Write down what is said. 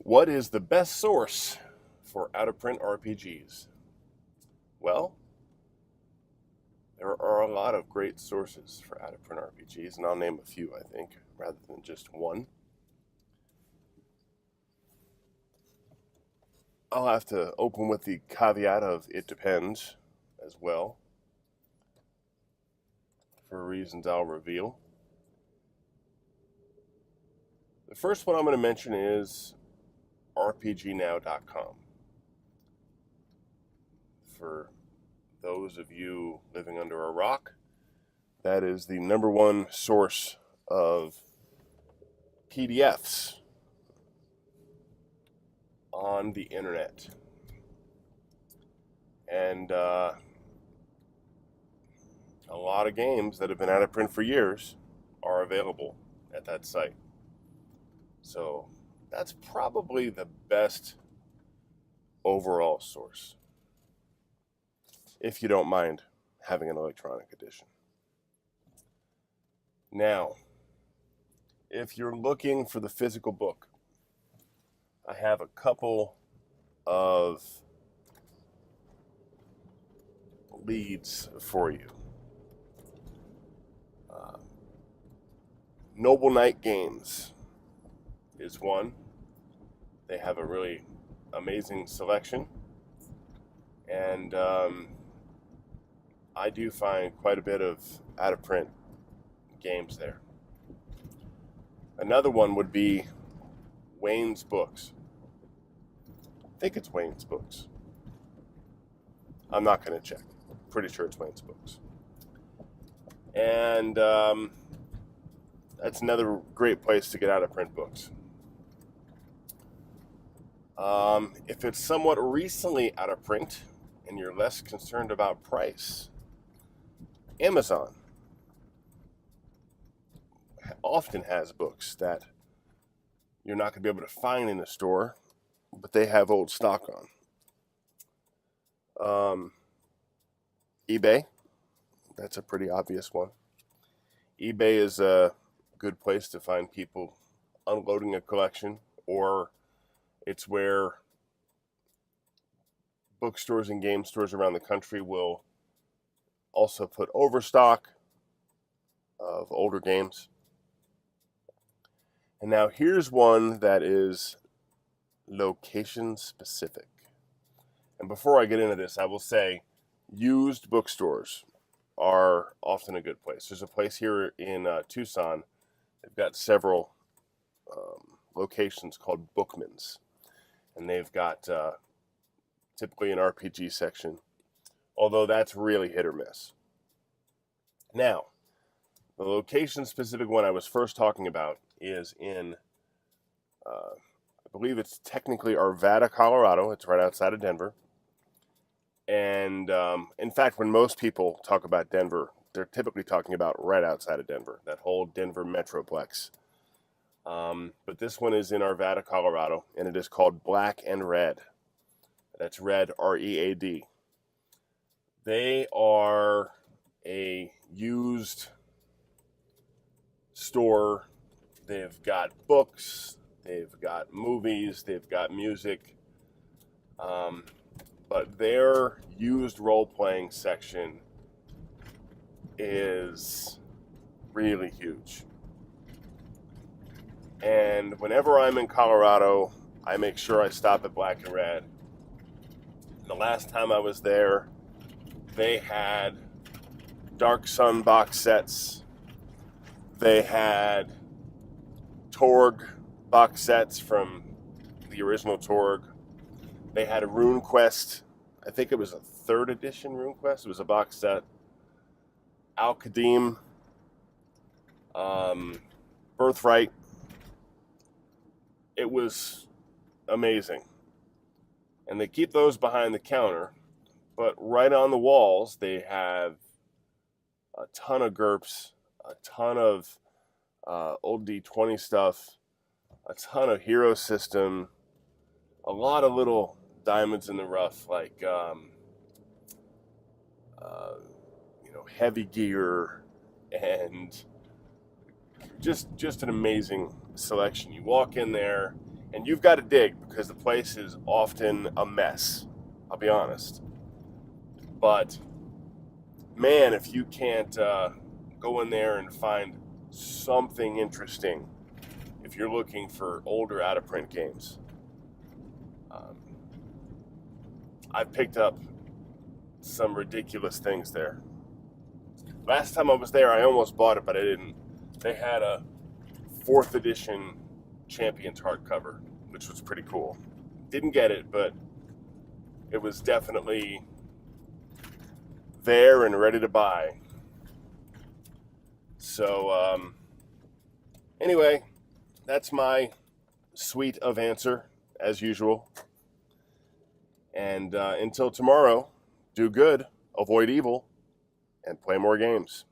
What is the best source for out-of-print RPGs? Well, there are a lot of great sources for out-of-print RPGs, and I'll name a few, I think, rather than just one. I'll have to open with the caveat of it depends as well, for reasons I'll reveal. The first one I'm going to mention is RPGnow.com. For those of you living under a rock, that is the number one source of PDFs on the internet. And a lot of games that have been out of print for years are available at that site. So that's probably the best overall source, if you don't mind having an electronic edition. Now, if you're looking for the physical book, I have a couple of leads for you. Noble Knight Games is one. They have a really amazing selection, and I do find quite a bit of out-of-print games there. Another one would be Wayne's Books. I think it's Wayne's Books. I'm not going to check. Pretty sure it's Wayne's Books. And that's another great place to get out-of-print books. If it's somewhat recently out of print and you're less concerned about price, Amazon often has books that you're not going to be able to find in a store, but they have old stock on. eBay, that's a pretty obvious one. eBay is a good place to find people unloading a collection, or it's where bookstores and game stores around the country will also put overstock of older games. And now here's one that is location specific. And before I get into this, I will say used bookstores are often a good place. There's a place here in Tucson. They've got several locations called Bookman's. And they've got typically an RPG section, although that's really hit or miss. Now, the location-specific one I was first talking about is in, I believe it's technically Arvada, Colorado. It's right outside of Denver. And in fact, when most people talk about Denver, they're typically talking about right outside of Denver, that whole Denver metroplex. But this one is in Arvada, Colorado, and it is called Black and Red. That's Red, R-E-A-D. They are a used store. They've got books, they've got movies, they've got music. But their used role-playing section is really huge. And whenever I'm in Colorado, I make sure I stop at Black and Red. The last time I was there, they had Dark Sun box sets. They had Torg box sets from the original Torg. They had a RuneQuest. I think it was a 3rd edition RuneQuest. It was a box set. Al-Qadim. Birthright. It was amazing. And they keep those behind the counter. But right on the walls, they have a ton of GURPS, a ton of old D20 stuff, a ton of Hero System, a lot of little diamonds in the rough, like heavy gear, and just an amazing selection. You walk in there, And you've got to dig because the place is often a mess, I'll be honest. But, man, if you can't go in there and find something interesting, if you're looking for older out-of-print games, I've picked up some ridiculous things there. Last time I was there, I almost bought it, but I didn't. They had a 4th edition Champions hardcover, which was pretty cool. Didn't get it, but it was definitely there and ready to buy. So, anyway, that's my suite of answer, as usual. And until tomorrow, do good, avoid evil, and play more games.